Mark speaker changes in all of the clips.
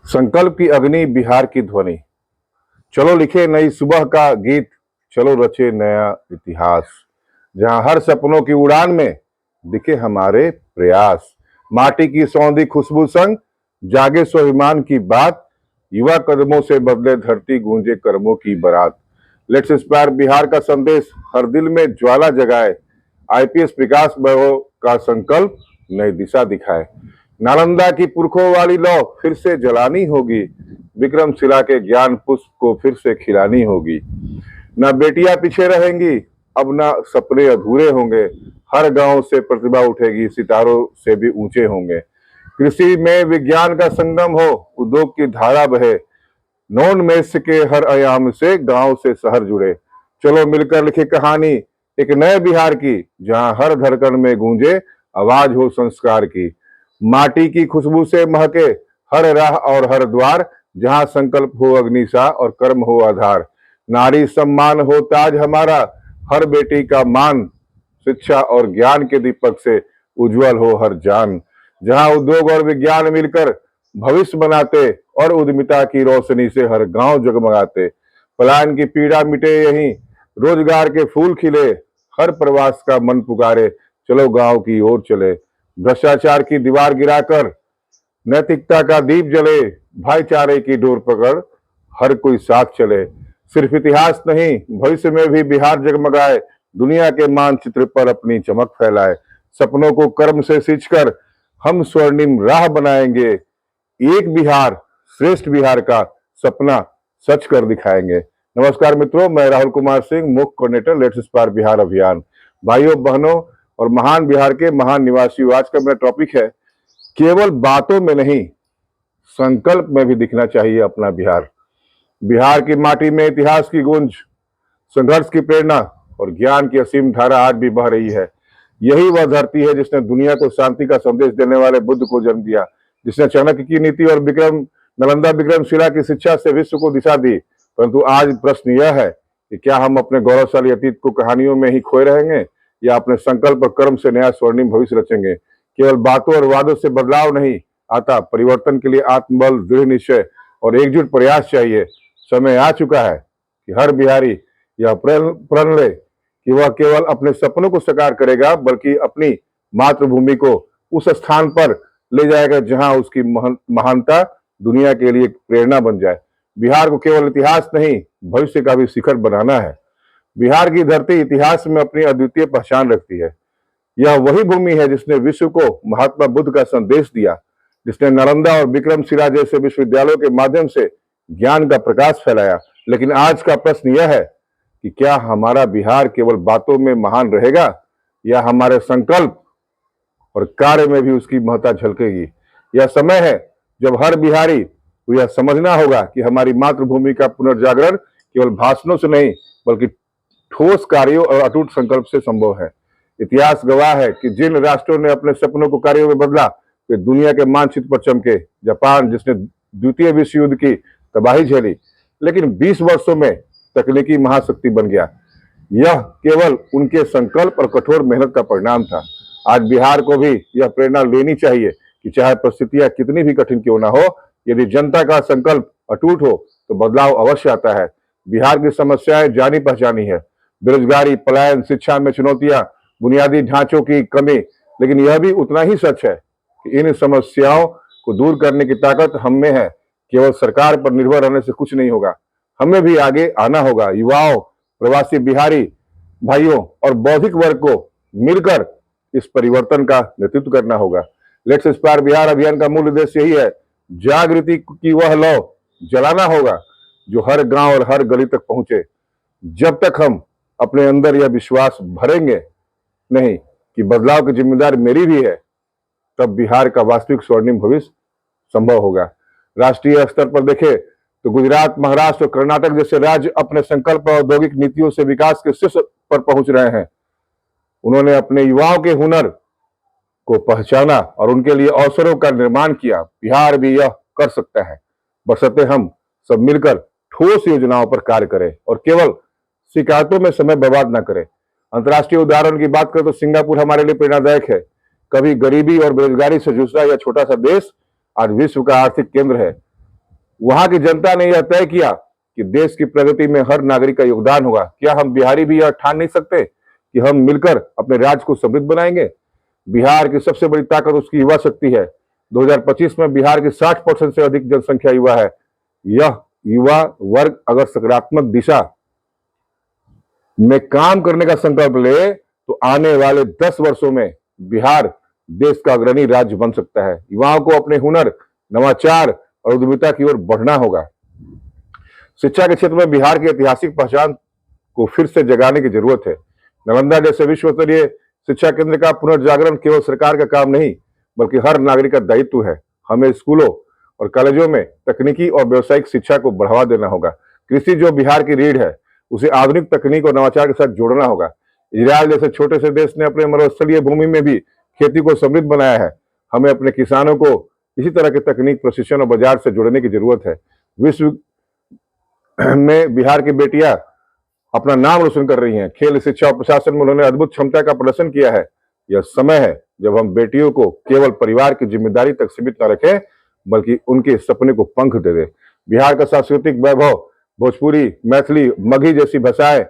Speaker 1: संकल्प की अग्नि, बिहार की ध्वनि। चलो लिखे नई सुबह का गीत, चलो रचे नया इतिहास। जहां हर सपनों की उड़ान में दिखे हमारे प्रयास। माटी की सौंधी खुशबू संग जागे स्वाभिमान की बात। युवा कदमों से बदले धरती, गूंजे कर्मों की बारात। लेट्स इंस्पायर बिहार का संदेश हर दिल में ज्वाला जगाए। आईपीएस विकास वैभव का संकल्प नई दिशा दिखाए। नालंदा की पुरखों वाली लौ फिर से जलानी होगी। विक्रमशिला के ज्ञान पुष्प को फिर से खिलानी होगी। न बेटियां पीछे रहेंगी, अब न सपने अधूरे होंगे। हर गांव से प्रतिभा उठेगी, सितारों से भी ऊंचे होंगे। कृषि में विज्ञान का संगम हो, उद्योग की धारा बहे। नॉन मेष के हर आयाम से गांव से शहर जुड़े। चलो मिलकर लिखे कहानी एक नए बिहार की, जहां हर धड़कन में गूंजे आवाज हो संस्कार की। माटी की खुशबू से महके हर राह और हर द्वार, जहां संकल्प हो अग्नि सा और कर्म हो आधार। नारी सम्मान हो ताज हमारा, हर बेटी का मान। शिक्षा और ज्ञान के दीपक से उज्जवल हो हर जान। जहां उद्योग और विज्ञान मिलकर भविष्य बनाते और उद्यमिता की रोशनी से हर गांव जगमगाते। पलायन की पीड़ा मिटे यहीं, रोजगार के फूल खिले। हर प्रवास का मन पुकारे, चलो गांव की ओर चले। भ्रष्टाचार की दीवार गिराकर नैतिकता का दीप जले। भाईचारे की डोर पकड़ हर कोई साथ चले। सिर्फ इतिहास नहीं, भविष्य में भी बिहार जगमगाए। दुनिया के मानचित्र पर अपनी चमक फैलाए। सपनों को कर्म से सींचकर हम स्वर्णिम राह बनाएंगे। एक बिहार श्रेष्ठ बिहार का सपना सच कर दिखाएंगे। नमस्कार मित्रों, मैं राहुल कुमार सिंह, मुख्य कोऑर्डिनेटर लेट्स इंस्पायर बिहार अभियान। भाइयों बहनों और महान बिहार के महान निवासियों, आज का मेरा टॉपिक है केवल बातों में नहीं, संकल्प में भी दिखना चाहिए अपना बिहार। बिहार की माटी में इतिहास की गूंज, संघर्ष की प्रेरणा और ज्ञान की असीम धारा आज भी बह रही है। यही वह धरती है जिसने दुनिया को शांति का संदेश देने वाले बुद्ध को जन्म दिया, जिसने चाणक्य की नीति और नालंदा विक्रमशिला की शिक्षा से विश्व को दिशा दी। परंतु आज प्रश्न यह है कि क्या हम अपने गौरवशाली अतीत को कहानियों में ही खोए रहेंगे, या अपने संकल्प और कर्म से नया स्वर्णिम भविष्य रचेंगे। केवल बातों और वादों से बदलाव नहीं आता, परिवर्तन के लिए आत्मबल, दृढ़ निश्चय और एकजुट प्रयास चाहिए। समय आ चुका है कि हर बिहारी यह प्रण ले कि वह केवल अपने सपनों को साकार करेगा, बल्कि अपनी मातृभूमि को उस स्थान पर ले जाएगा जहां उसकी महानता दुनिया के लिए प्रेरणा बन जाए। बिहार को केवल इतिहास नहीं, भविष्य का भी शिखर बनाना है। बिहार की धरती इतिहास में अपनी अद्वितीय पहचान रखती है। यह वही भूमि है जिसने विश्व को महात्मा बुद्ध का संदेश दिया, जिसने नालंदा और विक्रमशिला जैसे विश्वविद्यालयों के माध्यम से ज्ञान का प्रकाश फैलाया। लेकिन आज का प्रश्न यह है कि क्या हमारा बिहार केवल बातों में महान रहेगा, या हमारे संकल्प और कार्य में भी उसकी महत्ता झलकेगी। यह समय है जब हर बिहारी को यह समझना होगा कि हमारी मातृभूमि का पुनर्जागरण केवल भाषणों से नहीं, बल्कि ठोस कार्यों और अटूट संकल्प से संभव है। इतिहास गवाह है कि जिन राष्ट्रों ने अपने सपनों को कार्यों में बदला, वे दुनिया के मानचित्र पर चमके। जापान, जिसने द्वितीय विश्व युद्ध की तबाही झेली, लेकिन 20 वर्षों में तकनीकी महाशक्ति बन गया। यह केवल उनके संकल्प और कठोर मेहनत का परिणाम था। आज बिहार को भी यह प्रेरणा लेनी चाहिए कि चाहे परिस्थितियां कितनी भी कठिन क्यों ना हो, यदि जनता का संकल्प अटूट हो तो बदलाव अवश्य आता है। बिहार की समस्याएं जानी पहचानी है, बेरोजगारी, पलायन, शिक्षा में चुनौतियां, बुनियादी ढांचों की कमी। लेकिन यह भी उतना ही सच है कि इन समस्याओं को दूर करने की ताकत हम में है। केवल सरकार पर निर्भर रहने से कुछ नहीं होगा, हमें भी आगे आना होगा। युवाओं, प्रवासी बिहारी भाइयों और बौद्धिक वर्ग को मिलकर इस परिवर्तन का नेतृत्व करना होगा। लेट्स इंस्पायर बिहार अभियान का मूल उद्देश्य यही है, जागृति की वह लौ जलाना होगा जो हर गांव और हर गली तक पहुंचे। जब तक हम अपने अंदर यह विश्वास भरेंगे नहीं कि बदलाव की जिम्मेदारी मेरी भी है, तब बिहार का वास्तविक स्वर्णिम भविष्य संभव होगा। राष्ट्रीय स्तर पर देखें तो गुजरात, महाराष्ट्र और कर्नाटक जैसे राज्य अपने संकल्प और औद्योगिक नीतियों से विकास के शीर्ष पर पहुंच रहे हैं। उन्होंने अपने युवाओं के हुनर को पहचाना और उनके लिए अवसरों का निर्माण किया। बिहार भी यह कर सकता है, बशर्ते हम सब मिलकर ठोस योजनाओं पर कार्य करें और केवल शिकायतों में समय बर्बाद न करें। अंतर्राष्ट्रीय उदाहरण की बात करें तो सिंगापुर हमारे लिए प्रेरणादायक है। कभी गरीबी और बेरोजगारी से जूझ रहा यह छोटा सा देश आज विश्व का आर्थिक केंद्र है। वहां की जनता ने यह तय किया कि देश की प्रगति में हर नागरिक का योगदान होगा। क्या हम बिहारी भी यह ठान नहीं सकते कि हम मिलकर अपने राज्य को समृद्ध बनाएंगे? बिहार की सबसे बड़ी ताकत उसकी युवा शक्ति है। 2025 में बिहार की 60% से अधिक जनसंख्या युवा है। यह युवा वर्ग अगर सकारात्मक दिशा में काम करने का संकल्प ले तो आने वाले 10 वर्षों में बिहार देश का अग्रणी राज्य बन सकता है। युवाओं को अपने हुनर, नवाचार और उद्यमिता की ओर बढ़ना होगा। शिक्षा के क्षेत्र में बिहार की ऐतिहासिक पहचान को फिर से जगाने की जरूरत है। नालंदा जैसे विश्व स्तरीय शिक्षा केंद्र का पुनर्जागरण केवल सरकार का काम नहीं, बल्कि हर नागरिक का दायित्व है। हमें स्कूलों और कॉलेजों में तकनीकी और व्यावसायिक शिक्षा को बढ़ावा देना होगा। कृषि जो बिहार की रीढ़ है, उसे आधुनिक तकनीक और नवाचार के साथ जोड़ना होगा। इजरायल जैसे छोटे से देश ने अपने मरुस्थलीय भूमि में भी खेती को समृद्ध बनाया है। हमें अपने किसानों को इसी तरह के तकनीक, प्रशिक्षण और बाजार से जोड़ने की जरूरत है। विश्व में बिहार की बेटियां अपना नाम रोशन कर रही हैं। खेल, शिक्षा और प्रशासन में उन्होंने अद्भुत क्षमता का प्रदर्शन किया है। यह समय है जब हम बेटियों को केवल परिवार की जिम्मेदारी तक सीमित न रखें, बल्कि उनके सपने को पंख दे दें। बिहार का सांस्कृतिक वैभव, भोजपुरी, मैथिली, मगही जैसी भाषाएं,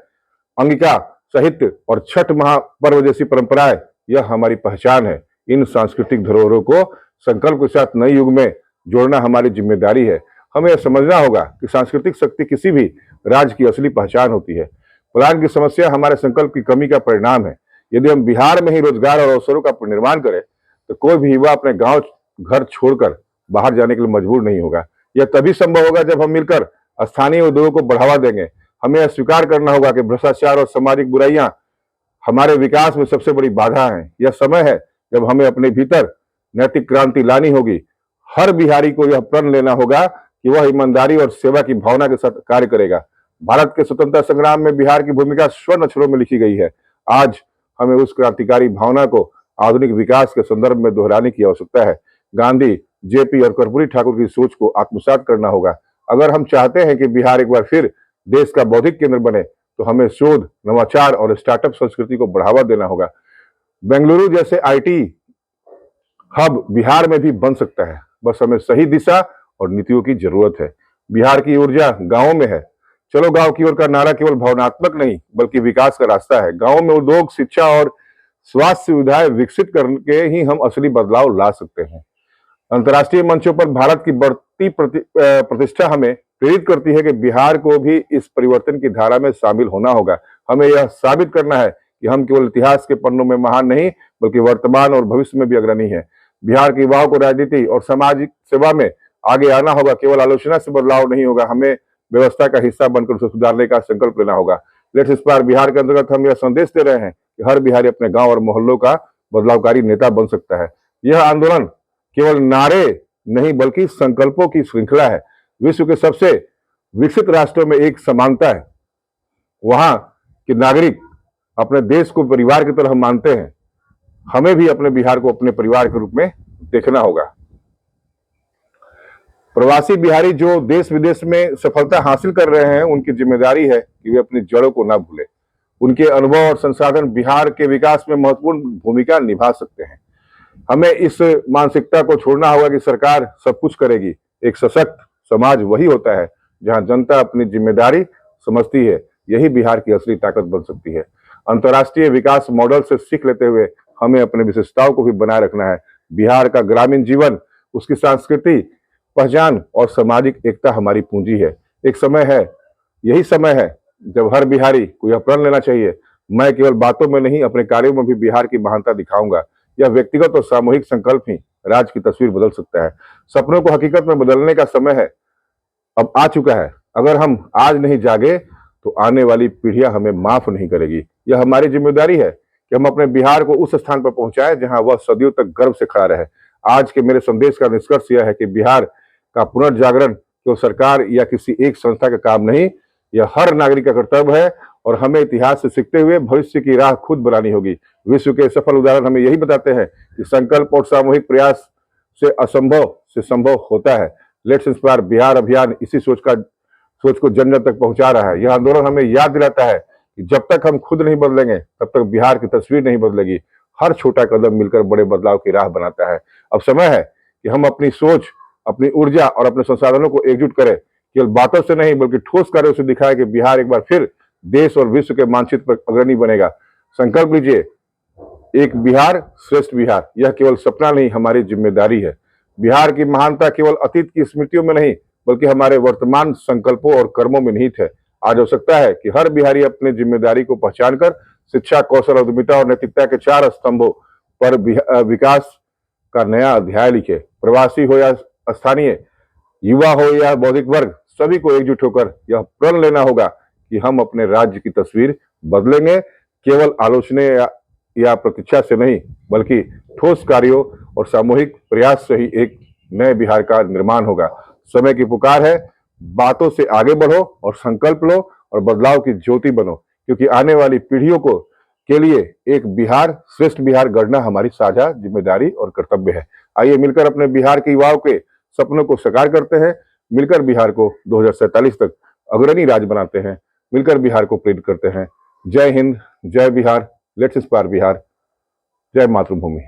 Speaker 1: अंगिका, साहित्य और छठ महापर्व जैसी परंपराएं, यह हमारी पहचान है। इन सांस्कृतिक धरोहरों को संकल्प के साथ नए युग में जोड़ना हमारी जिम्मेदारी है। हमें यह समझना होगा कि सांस्कृतिक शक्ति किसी भी राज्य की असली पहचान होती है। पलायन की समस्या हमारे संकल्प की कमी का परिणाम है। यदि हम बिहार में ही रोजगार और अवसरों का निर्माण करें तो कोई भी युवा अपने गांव घर छोड़कर बाहर जाने के लिए मजबूर नहीं होगा। यह तभी संभव होगा जब हम मिलकर स्थानीय उद्योगों को बढ़ावा देंगे। हमें यह स्वीकार करना होगा कि भ्रष्टाचार और सामाजिक बुराइयां हमारे विकास में सबसे बड़ी बाधा है। यह समय है जब हमें अपने भीतर नैतिक क्रांति लानी होगी। हर बिहारी को यह प्रण लेना होगा कि वह ईमानदारी और सेवा की भावना के साथ कार्य करेगा। भारत के स्वतंत्रता संग्राम में बिहार की भूमिका स्वर्ण अक्षरों में लिखी गई है। आज हमें उस क्रांतिकारी भावना को आधुनिक विकास के संदर्भ में दोहराने की आवश्यकता है। गांधी, जेपी और कर्पूरी ठाकुर की सोच को आत्मसात करना होगा। अगर हम चाहते हैं कि बिहार एक बार फिर देश का बौद्धिक केंद्र बने तो हमें शोध, नवाचार और स्टार्टअप संस्कृति को बढ़ावा देना होगा। बेंगलुरु जैसे आईटी हब बिहार में भी बन सकता है, बस हमें सही दिशा और नीतियों की जरूरत है। बिहार की ऊर्जा गांवों में है। चलो गांव की ओर का नारा केवल भावनात्मक नहीं, बल्कि विकास का रास्ता है। गांवों में उद्योग, शिक्षा और स्वास्थ्य सुविधाएं विकसित करके ही हम असली बदलाव ला सकते हैं। अंतर्राष्ट्रीय मंचों पर भारत की बढ़ती प्रतिष्ठा हमें प्रेरित करती है कि बिहार को भी इस परिवर्तन की धारा में शामिल होना होगा। हमें यह साबित करना है कि हम केवल इतिहास के पन्नों में महान नहीं, बल्कि वर्तमान और भविष्य में भी अग्रणी हैं। बिहार के युवाओं को राजनीति और सामाजिक सेवा में आगे आना होगा। केवल आलोचना से बदलाव नहीं होगा, हमें व्यवस्था का हिस्सा बनकर उसे सुधारने का संकल्प लेना होगा। लेट्स इंस्पायर बिहार के अंतर्गत हम यह संदेश दे रहे हैं कि हर बिहारी अपने गांव और मोहल्लों का बदलावकारी नेता बन सकता है। यह आंदोलन केवल नारे नहीं, बल्कि संकल्पों की श्रृंखला है। विश्व के सबसे विकसित राष्ट्रों में एक समानता है, वहां के नागरिक अपने देश को परिवार की तरह मानते हैं। हमें भी अपने बिहार को अपने परिवार के रूप में देखना होगा। प्रवासी बिहारी जो देश विदेश में सफलता हासिल कर रहे हैं, उनकी जिम्मेदारी है कि वे अपनी जड़ों को ना भूलें। उनके अनुभव और संसाधन बिहार के विकास में महत्वपूर्ण भूमिका निभा सकते हैं। हमें इस मानसिकता को छोड़ना होगा कि सरकार सब कुछ करेगी। एक सशक्त समाज वही होता है जहां जनता अपनी जिम्मेदारी समझती है। यही बिहार की असली ताकत बन सकती है। अंतर्राष्ट्रीय विकास मॉडल से सीख लेते हुए हमें अपनी विशेषताओं को भी बनाए रखना है। बिहार का ग्रामीण जीवन, उसकी संस्कृति, पहचान और सामाजिक एकता हमारी पूंजी है। एक समय है, यही समय है जब हर बिहारी को यह प्रण लेना चाहिए, मैं केवल बातों में नहीं, अपने कार्यों में भी बिहार की महानता दिखाऊंगा। यह व्यक्तिगत और सामूहिक संकल्प ही राज्य की तस्वीर बदल सकता है। सपनों को हकीकत में बदलने का समय है, अब आ चुका है। अगर हम आज नहीं जागे तो आने वाली पीढ़ियां हमें माफ नहीं करेगी। यह हमारी जिम्मेदारी है कि हम अपने बिहार को उस स्थान पर पहुंचाएं जहां वह सदियों तक गर्व से खड़ा रहे। आज के मेरे संदेश का निष्कर्ष यह है कि बिहार का पुनर्जागरण केवल सरकार या किसी एक संस्था का काम नहीं, यह हर नागरिक का कर्तव्य है और हमें इतिहास से सीखते हुए भविष्य की राह खुद बनानी होगी। विश्व के सफल उदाहरण हमें यही बताते हैं कि संकल्प और सामूहिक प्रयास से असंभव से संभव होता है। लेट्स इंस्पायर बिहार अभियान इसी सोच को जन जन तक पहुंचा रहा है। यह आंदोलन हमें याद दिलाता है कि जब तक हम खुद नहीं बदलेंगे तब तक बिहार की तस्वीर नहीं बदलेगी। हर छोटा कदम मिलकर बड़े बदलाव की राह बनाता है। अब समय है कि हम अपनी सोच, अपनी ऊर्जा और अपने संसाधनों को एकजुट करे, केवल बातों से नहीं बल्कि ठोस कार्यों से दिखाए कि बिहार एक बार फिर देश और विश्व के मानचित्र पर अग्रणी बनेगा। संकल्प लीजिए, एक बिहार श्रेष्ठ बिहार, यह केवल सपना नहीं, हमारी जिम्मेदारी है। बिहार की महानता केवल अतीत की स्मृतियों में नहीं बल्कि हमारे वर्तमान संकल्पों और कर्मों में निहित है। आज आवश्यकता है कि हर बिहारी अपनी जिम्मेदारी को पहचान कर शिक्षा, कौशल, उद्यमिता और नैतिकता के 4 स्तंभों पर विकास का नया अध्याय लिखे। प्रवासी हो या स्थानीय, युवा हो या बौद्धिक वर्ग, सभी को एकजुट होकर यह प्रण लेना होगा कि हम अपने राज्य की तस्वीर बदलेंगे, केवल आलोचना या प्रतीक्षा से नहीं बल्कि ठोस कार्यों और सामूहिक प्रयास से ही एक नए बिहार का निर्माण होगा। समय की पुकार है, बातों से आगे बढ़ो और संकल्प लो और बदलाव की ज्योति बनो, क्योंकि आने वाली पीढ़ियों को के लिए एक बिहार श्रेष्ठ बिहार गढ़ना हमारी साझा जिम्मेदारी और कर्तव्य है। आइए मिलकर अपने बिहार के युवाओं के सपनों को साकार करते हैं, मिलकर बिहार को 2047 तक अग्रणी राज्य बनाते हैं, मिलकर बिहार को प्रेरित करते हैं। जय हिंद, जय बिहार, लेट्स इंस्पायर बिहार, जय मातृभूमि।